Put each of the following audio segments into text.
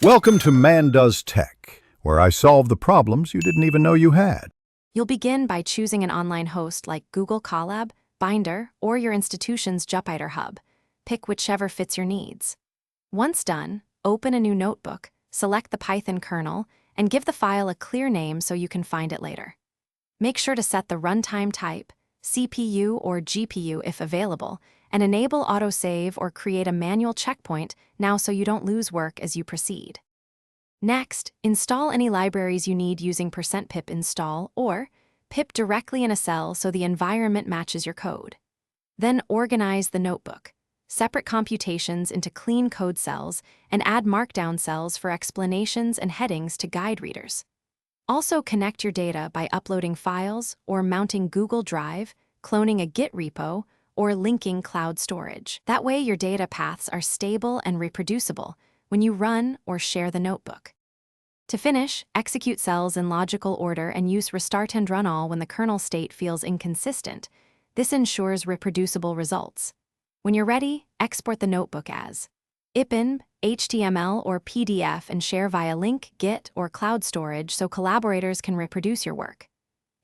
Welcome to Man Does Tech, where I solve the problems you didn't even know you had. You'll begin by choosing an online host like Google Colab, Binder, or your institution's Jupyter Hub. Pick whichever fits your needs. Once done, open a new notebook, select the Python kernel, and give the file a clear name so you can find it later. Make sure to set the runtime type, CPU or GPU if available, and enable autosave or create a manual checkpoint now so you don't lose work as you proceed. Next, install any libraries you need using %pip install or pip directly in a cell so the environment matches your code. Then organize the notebook. Separate computations into clean code cells and add markdown cells for explanations and headings to guide readers. Also connect your data by uploading files or mounting Google Drive, cloning a Git repo, or linking cloud storage. That way your data paths are stable and reproducible when you run or share the notebook. To finish, execute cells in logical order and use restart and run all when the kernel state feels inconsistent. This ensures reproducible results. When you're ready, export the notebook as IPN, HTML, or PDF and share via link, Git, or cloud storage so collaborators can reproduce your work.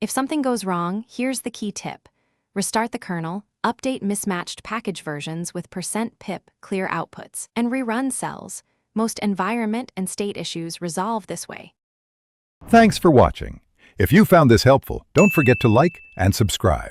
If something goes wrong, here's the key tip. Restart the kernel, update mismatched package versions with %pip clear outputs, and rerun cells. Most environment and state issues resolve this way. Thanks for watching. If you found this helpful, don't forget to like and subscribe.